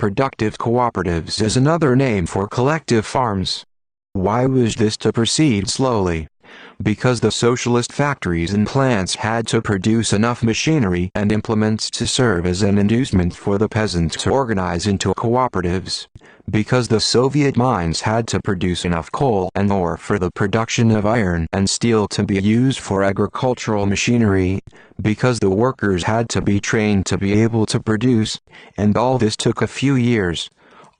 productive cooperatives is another name for collective farms. Why was this to proceed slowly? Because the socialist factories and plants had to produce enough machinery and implements to serve as an inducement for the peasants to organize into cooperatives. Because the Soviet mines had to produce enough coal and ore for the production of iron and steel to be used for agricultural machinery. Because the workers had to be trained to be able to produce, and all this took a few years.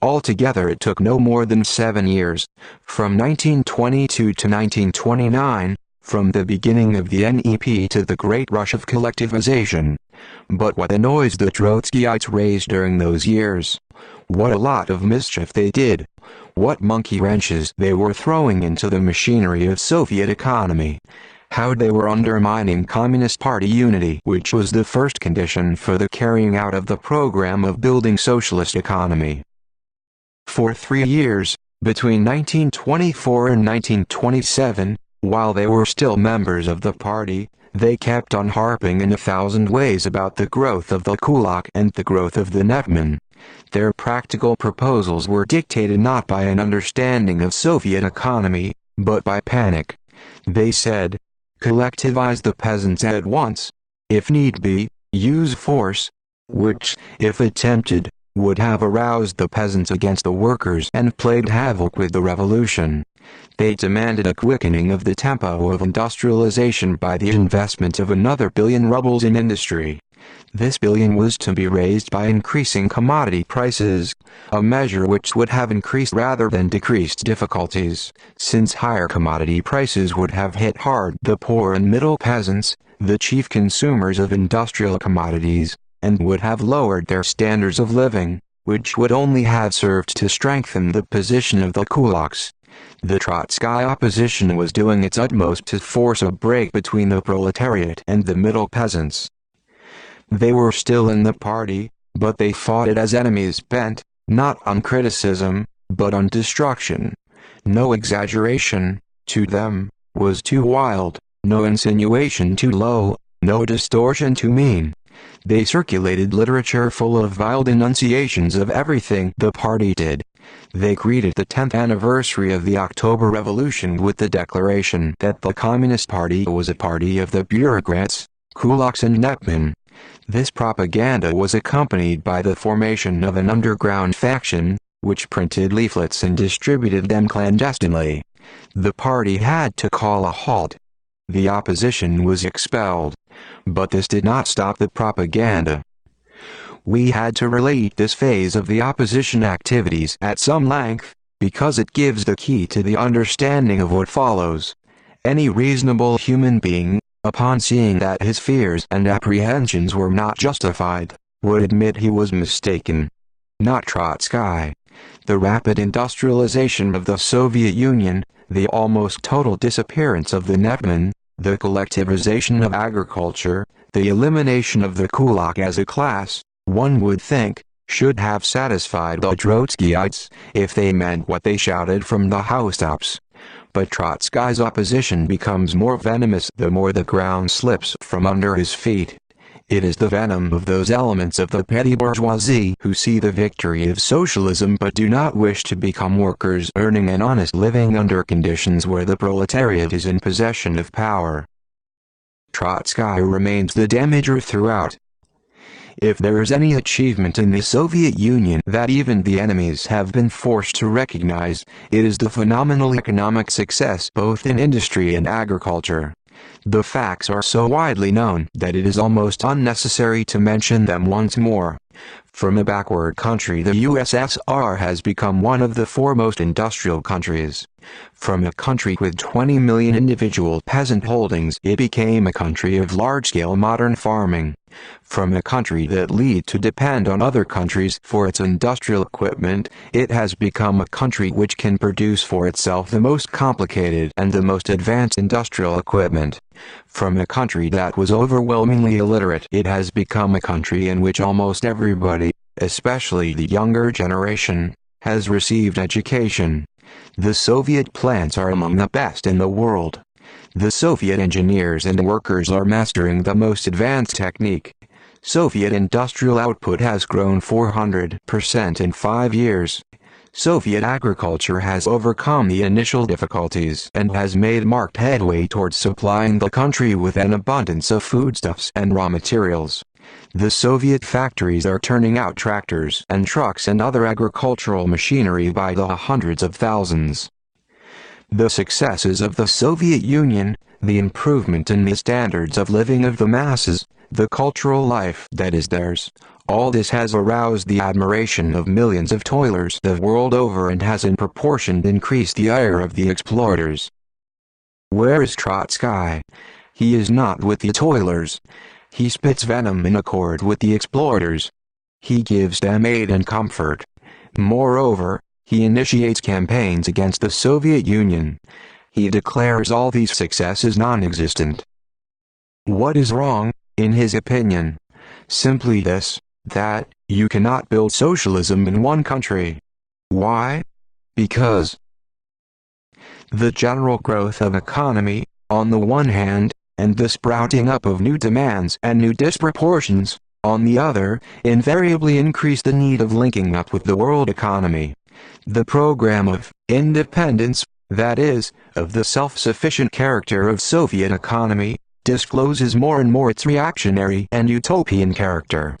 Altogether it took no more than 7 years, from 1922 to 1929, from the beginning of the NEP to the great rush of collectivization. But what annoys the Trotskyites raised during those years? What a lot of mischief they did. What monkey wrenches they were throwing into the machinery of Soviet economy. How they were undermining Communist Party unity, which was the first condition for the carrying out of the program of building socialist economy. For 3 years, between 1924 and 1927, while they were still members of the party, they kept on harping in 1,000 ways about the growth of the kulak and the growth of the netman. Their practical proposals were dictated not by an understanding of Soviet economy, but by panic. They said, collectivize the peasants at once. If need be, use force, which, if attempted, would have aroused the peasants against the workers and played havoc with the revolution. They demanded a quickening of the tempo of industrialization by the investment of another 1 billion rubles in industry. This billion was to be raised by increasing commodity prices, a measure which would have increased rather than decreased difficulties, since higher commodity prices would have hit hard the poor and middle peasants, the chief consumers of industrial commodities, and would have lowered their standards of living, which would only have served to strengthen the position of the kulaks. The Trotsky opposition was doing its utmost to force a break between the proletariat and the middle peasants. They were still in the party, but they fought it as enemies bent, not on criticism, but on destruction. No exaggeration, to them, was too wild, no insinuation too low, no distortion too mean. They circulated literature full of vile denunciations of everything the party did. They greeted the 10th anniversary of the October Revolution with the declaration that the Communist Party was a party of the bureaucrats, kulaks and netmen. This propaganda was accompanied by the formation of an underground faction, which printed leaflets and distributed them clandestinely. The party had to call a halt. The opposition was expelled. But this did not stop the propaganda. We had to relate this phase of the opposition activities at some length, because it gives the key to the understanding of what follows. Any reasonable human being, upon seeing that his fears and apprehensions were not justified, would admit he was mistaken. Not Trotsky. The rapid industrialization of the Soviet Union, the almost total disappearance of the netman, the collectivization of agriculture, the elimination of the kulak as a class, one would think, should have satisfied the Trotskyites, if they meant what they shouted from the housetops. But Trotsky's opposition becomes more venomous the more the ground slips from under his feet. It is the venom of those elements of the petty bourgeoisie who see the victory of socialism but do not wish to become workers earning an honest living under conditions where the proletariat is in possession of power. Trotsky remains the damager throughout. If there is any achievement in the Soviet Union that even the enemies have been forced to recognize, it is the phenomenal economic success both in industry and agriculture. The facts are so widely known that it is almost unnecessary to mention them once more. From a backward country, the USSR has become one of the foremost industrial countries. From a country with 20 million individual peasant holdings, it became a country of large-scale modern farming. From a country that lead to depend on other countries for its industrial equipment, it has become a country which can produce for itself the most complicated and the most advanced industrial equipment. From a country that was overwhelmingly illiterate, it has become a country in which almost everybody, especially the younger generation, has received education. The Soviet plants are among the best in the world. The Soviet engineers and workers are mastering the most advanced technique. Soviet industrial output has grown 400% in 5 years. Soviet agriculture has overcome the initial difficulties and has made marked headway towards supplying the country with an abundance of foodstuffs and raw materials. The Soviet factories are turning out tractors and trucks and other agricultural machinery by the hundreds of thousands. The successes of the Soviet Union, the improvement in the standards of living of the masses, the cultural life that is theirs, all this has aroused the admiration of millions of toilers the world over and has in proportion increased the ire of the exploiters. Where is Trotsky? He is not with the toilers. He spits venom in accord with the exploiters. He gives them aid and comfort. Moreover, he initiates campaigns against the Soviet Union. He declares all these successes non-existent. What is wrong, in his opinion? Simply this, that you cannot build socialism in one country. Why? Because the general growth of economy, on the one hand, and the sprouting up of new demands and new disproportions, on the other, invariably increase the need of linking up with the world economy. The program of independence, that is, of the self-sufficient character of Soviet economy, discloses more and more its reactionary and utopian character.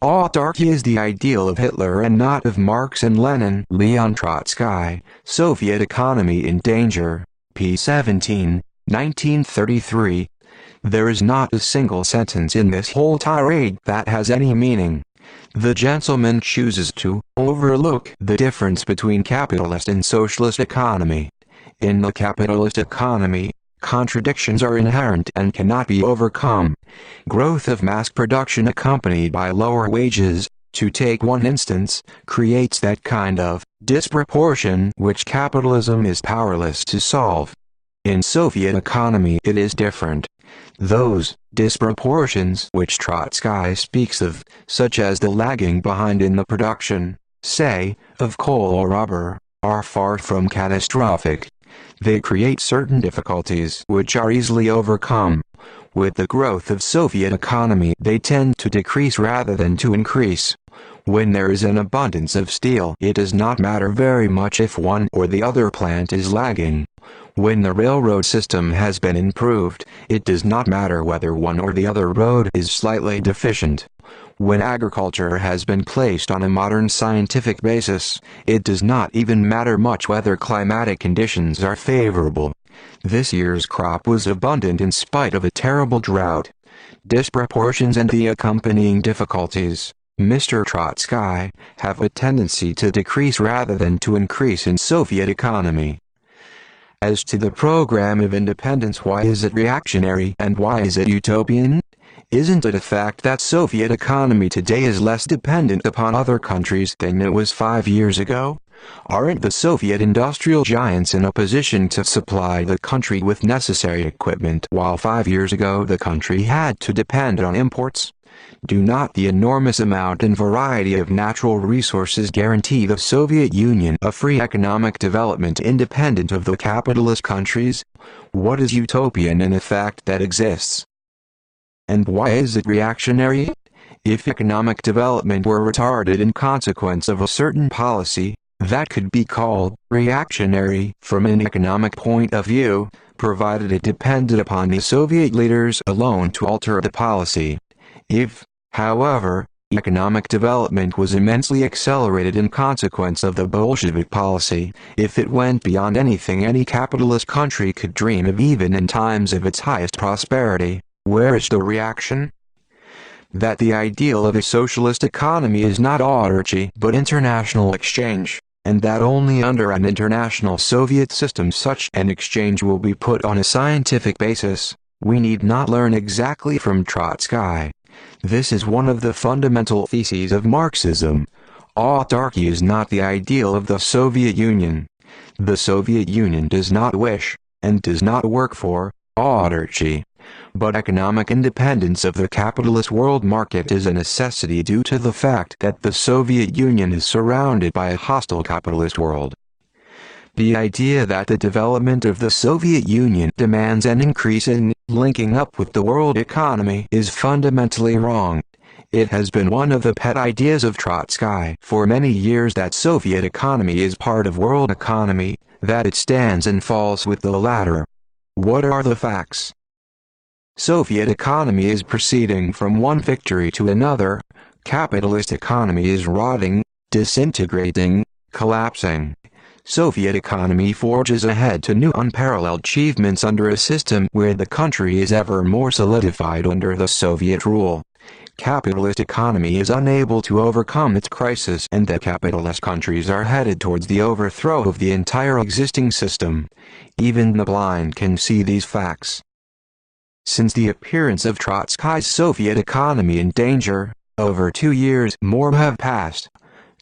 Autarky is the ideal of Hitler and not of Marx and Lenin. Leon Trotsky, Soviet Economy in Danger, p. 17, 1933. There is not a single sentence in this whole tirade that has any meaning. The gentleman chooses to overlook the difference between capitalist and socialist economy. In the capitalist economy, contradictions are inherent and cannot be overcome. Growth of mass production accompanied by lower wages, to take one instance, creates that kind of disproportion which capitalism is powerless to solve. In Soviet economy it is different. Those disproportions which Trotsky speaks of, such as the lagging behind in the production, say, of coal or rubber, are far from catastrophic. They create certain difficulties which are easily overcome. With the growth of Soviet economy they tend to decrease rather than to increase. When there is an abundance of steel it does not matter very much if one or the other plant is lagging. When the railroad system has been improved, it does not matter whether one or the other road is slightly deficient. When agriculture has been placed on a modern scientific basis, it does not even matter much whether climatic conditions are favorable. This year's crop was abundant in spite of a terrible drought. Disproportions and the accompanying difficulties, Mr. Trotsky, have a tendency to decrease rather than to increase in Soviet economy. As to the program of independence, why is it reactionary and why is it utopian? Isn't it a fact that Soviet economy today is less dependent upon other countries than it was 5 years ago? Aren't the Soviet industrial giants in a position to supply the country with necessary equipment while 5 years ago the country had to depend on imports? Do not the enormous amount and variety of natural resources guarantee the Soviet Union a free economic development independent of the capitalist countries? What is utopian in the fact that exists? And why is it reactionary? If economic development were retarded in consequence of a certain policy, that could be called reactionary from an economic point of view, provided it depended upon the Soviet leaders alone to alter the policy. If, however, economic development was immensely accelerated in consequence of the Bolshevik policy, if it went beyond anything any capitalist country could dream of even in times of its highest prosperity, where is the reaction? That the ideal of a socialist economy is not autarky but international exchange, and that only under an international Soviet system such an exchange will be put on a scientific basis, we need not learn exactly from Trotsky. This is one of the fundamental theses of Marxism. Autarky is not the ideal of the Soviet Union. The Soviet Union does not wish, and does not work for, autarky. But economic independence of the capitalist world market is a necessity due to the fact that the Soviet Union is surrounded by a hostile capitalist world. The idea that the development of the Soviet Union demands an increase in linking up with the world economy is fundamentally wrong. It has been one of the pet ideas of Trotsky for many years that Soviet economy is part of world economy, that it stands and falls with the latter. What are the facts? Soviet economy is proceeding from one victory to another. Capitalist economy is rotting, disintegrating, collapsing. Soviet economy forges ahead to new unparalleled achievements under a system where the country is ever more solidified under the Soviet rule. Capitalist economy is unable to overcome its crisis, and the capitalist countries are headed towards the overthrow of the entire existing system. Even the blind can see these facts. Since the appearance of Trotsky's Soviet economy in danger, over 2 years more have passed.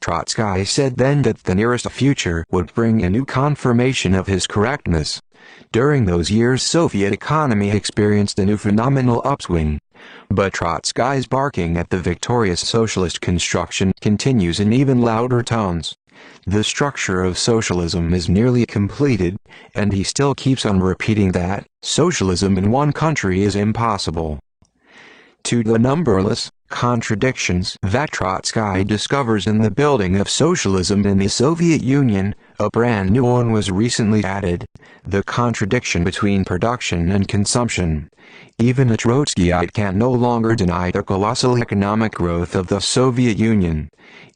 Trotsky said then that the nearest future would bring a new confirmation of his correctness. During those years Soviet economy experienced a new phenomenal upswing. But Trotsky's barking at the victorious socialist construction continues in even louder tones. The structure of socialism is nearly completed, and he still keeps on repeating that socialism in one country is impossible. To the numberless contradictions that Trotsky discovers in the building of socialism in the Soviet Union, a brand new one was recently added: the contradiction between production and consumption. Even a Trotskyite can no longer deny the colossal economic growth of the Soviet Union.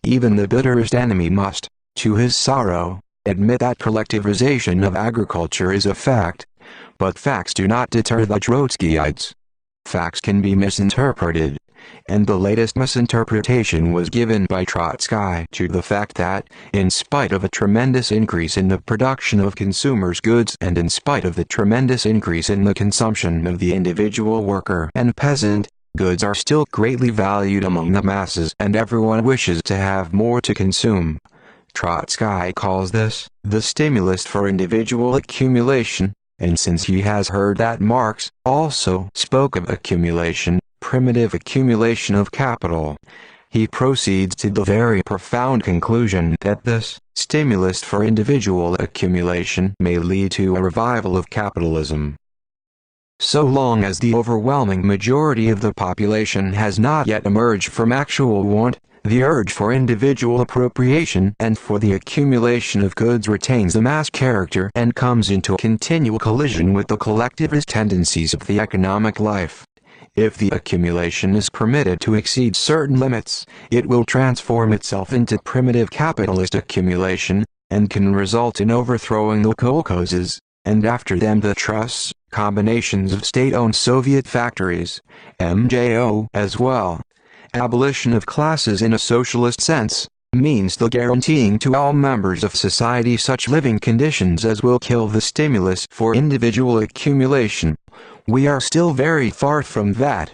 Even the bitterest enemy must, to his sorrow, admit that collectivization of agriculture is a fact. But facts do not deter the Trotskyites. Facts can be misinterpreted, and the latest misinterpretation was given by Trotsky to the fact that, in spite of a tremendous increase in the production of consumers' goods and in spite of the tremendous increase in the consumption of the individual worker and peasant, goods are still greatly valued among the masses and everyone wishes to have more to consume. Trotsky calls this the stimulus for individual accumulation. And since he has heard that Marx also spoke of accumulation, primitive accumulation of capital, he proceeds to the very profound conclusion that this stimulus for individual accumulation may lead to a revival of capitalism. So long as the overwhelming majority of the population has not yet emerged from actual want, the urge for individual appropriation and for the accumulation of goods retains a mass character and comes into continual collision with the collectivist tendencies of the economic life. If the accumulation is permitted to exceed certain limits, it will transform itself into primitive capitalist accumulation, and can result in overthrowing the kolkhozes, and after them the trusts, combinations of state-owned Soviet factories, MJO as well. Abolition of classes in a socialist sense means the guaranteeing to all members of society such living conditions as will kill the stimulus for individual accumulation. We are still very far from that.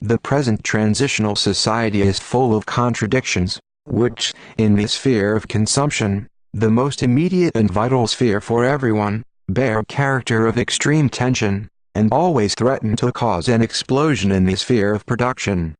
The present transitional society is full of contradictions, which, in the sphere of consumption, the most immediate and vital sphere for everyone, bear character of extreme tension, and always threaten to cause an explosion in the sphere of production.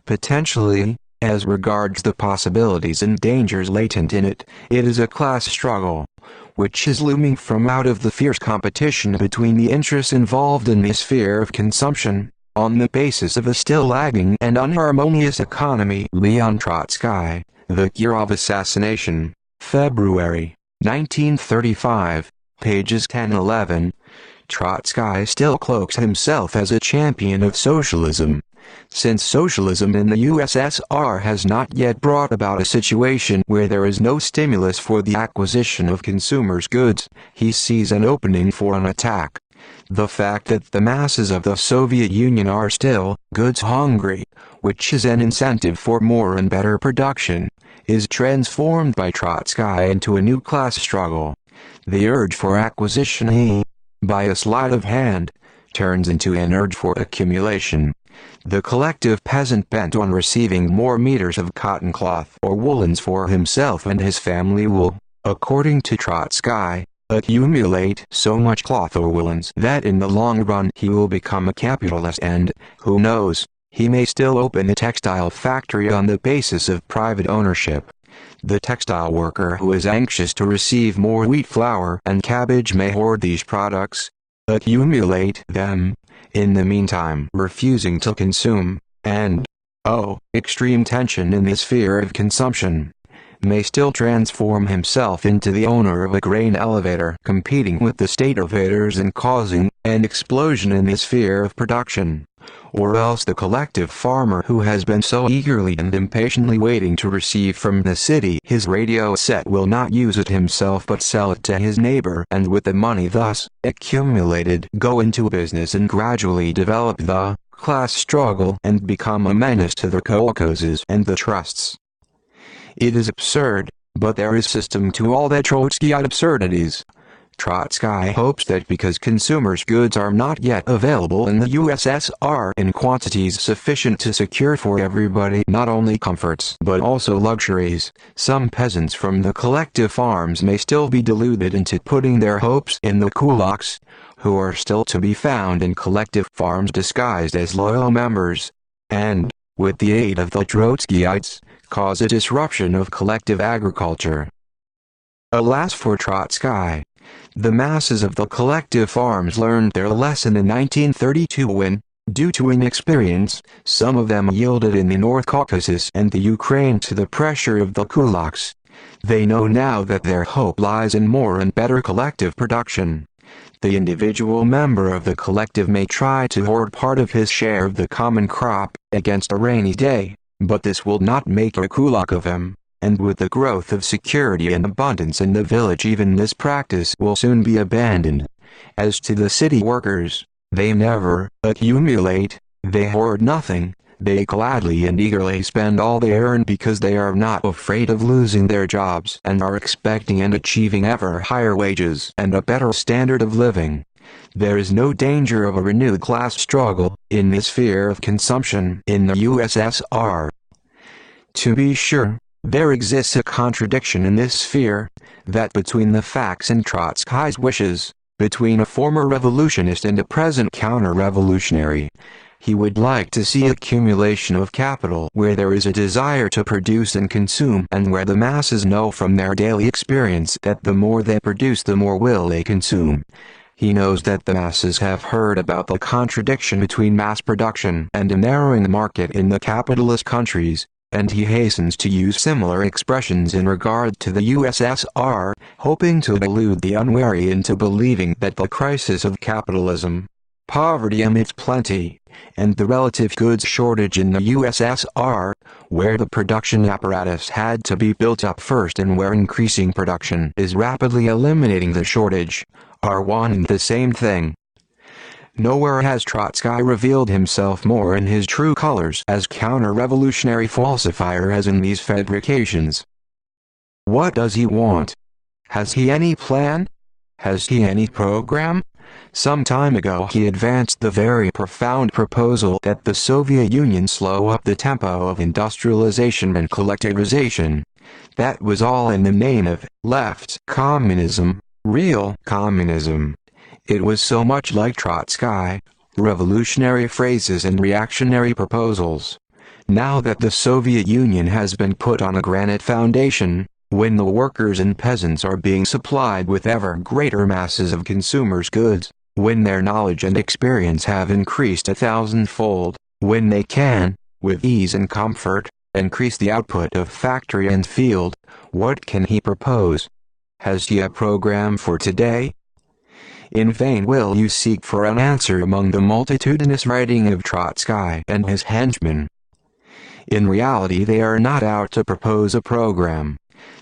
Potentially, as regards the possibilities and dangers latent in it, it is a class struggle, which is looming from out of the fierce competition between the interests involved in the sphere of consumption, on the basis of a still lagging and unharmonious economy. Leon Trotsky, The Kirov Assassination, February, 1935, pages 10-11. Trotsky still cloaks himself as a champion of socialism. Since socialism in the USSR has not yet brought about a situation where there is no stimulus for the acquisition of consumers' goods, he sees an opening for an attack. The fact that the masses of the Soviet Union are still goods hungry, which is an incentive for more and better production, is transformed by Trotsky into a new class struggle. The urge for acquisition, by a sleight of hand, turns into an urge for accumulation. The collective peasant bent on receiving more meters of cotton cloth or woolens for himself and his family will, according to Trotsky, accumulate so much cloth or woolens that in the long run he will become a capitalist and, who knows, he may still open a textile factory on the basis of private ownership. The textile worker who is anxious to receive more wheat flour and cabbage may hoard these products, accumulate them, in the meantime refusing to consume, and, Extreme tension in the sphere of consumption, may still transform himself into the owner of a grain elevator, competing with the state elevators and causing an explosion in the sphere of production. Or else the collective farmer who has been so eagerly and impatiently waiting to receive from the city his radio set will not use it himself but sell it to his neighbor, and with the money thus accumulated go into business and gradually develop the class struggle and become a menace to the kolkhozes and the trusts. It is absurd, but there is system to all the Trotskyite absurdities. Trotsky hopes that because consumers' goods are not yet available in the USSR in quantities sufficient to secure for everybody not only comforts but also luxuries, some peasants from the collective farms may still be deluded into putting their hopes in the kulaks, who are still to be found in collective farms disguised as loyal members, and, with the aid of the Trotskyites, cause a disruption of collective agriculture. Alas for Trotsky! The masses of the collective farms learned their lesson in 1932 when, due to inexperience, some of them yielded in the North Caucasus and the Ukraine to the pressure of the kulaks. They know now that their hope lies in more and better collective production. The individual member of the collective may try to hoard part of his share of the common crop against a rainy day, but this will not make a kulak of him. And with the growth of security and abundance in the village, even this practice will soon be abandoned. As to the city workers, they never accumulate, they hoard nothing, they gladly and eagerly spend all they earn because they are not afraid of losing their jobs and are expecting and achieving ever higher wages and a better standard of living. There is no danger of a renewed class struggle in the sphere of consumption in the USSR. To be sure, there exists a contradiction in this sphere, that between the facts and Trotsky's wishes, between a former revolutionist and a present counter-revolutionary. He would like to see accumulation of capital where there is a desire to produce and consume, and where the masses know from their daily experience that the more they produce the more will they consume. He knows that the masses have heard about the contradiction between mass production and a narrowing market in the capitalist countries, and he hastens to use similar expressions in regard to the USSR, hoping to delude the unwary into believing that the crisis of capitalism, poverty amidst plenty, and the relative goods shortage in the USSR, where the production apparatus had to be built up first and where increasing production is rapidly eliminating the shortage, are one and the same thing. Nowhere has Trotsky revealed himself more in his true colors as counter-revolutionary falsifier as in these fabrications. What does he want? Has he any plan? Has he any program? Some time ago he advanced the very profound proposal that the Soviet Union slow up the tempo of industrialization and collectivization. That was all in the name of left communism, real communism. It was so much like Trotsky, revolutionary phrases and reactionary proposals. Now that the Soviet Union has been put on a granite foundation, when the workers and peasants are being supplied with ever greater masses of consumers' goods, when their knowledge and experience have increased 1,000-fold, when they can, with ease and comfort, increase the output of factory and field, what can he propose? Has he a program for today? In vain will you seek for an answer among the multitudinous writing of Trotsky and his henchmen. In reality they are not out to propose a program.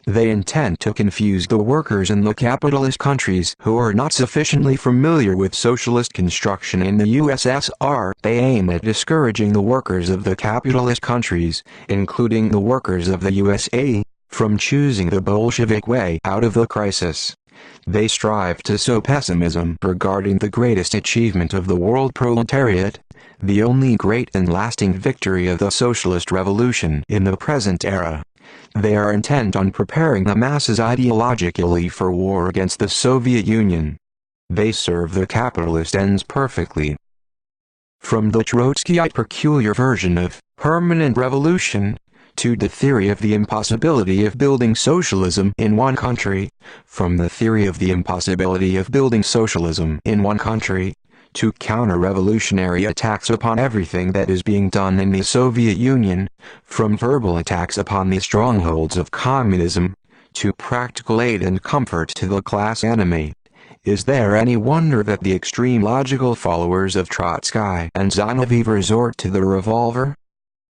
They intend to confuse the workers in the capitalist countries who are not sufficiently familiar with socialist construction in the USSR. They aim at discouraging the workers of the capitalist countries, including the workers of the USA, from choosing the Bolshevik way out of the crisis. They strive to sow pessimism regarding the greatest achievement of the world proletariat, the only great and lasting victory of the socialist revolution in the present era. They are intent on preparing the masses ideologically for war against the Soviet Union. They serve the capitalist ends perfectly. From the Trotskyite peculiar version of permanent revolution, to the theory of the impossibility of building socialism in one country, from the theory of the impossibility of building socialism in one country, to counter-revolutionary attacks upon everything that is being done in the Soviet Union, from verbal attacks upon the strongholds of communism, to practical aid and comfort to the class enemy. Is there any wonder that the extreme logical followers of Trotsky and Zinoviev resort to the revolver?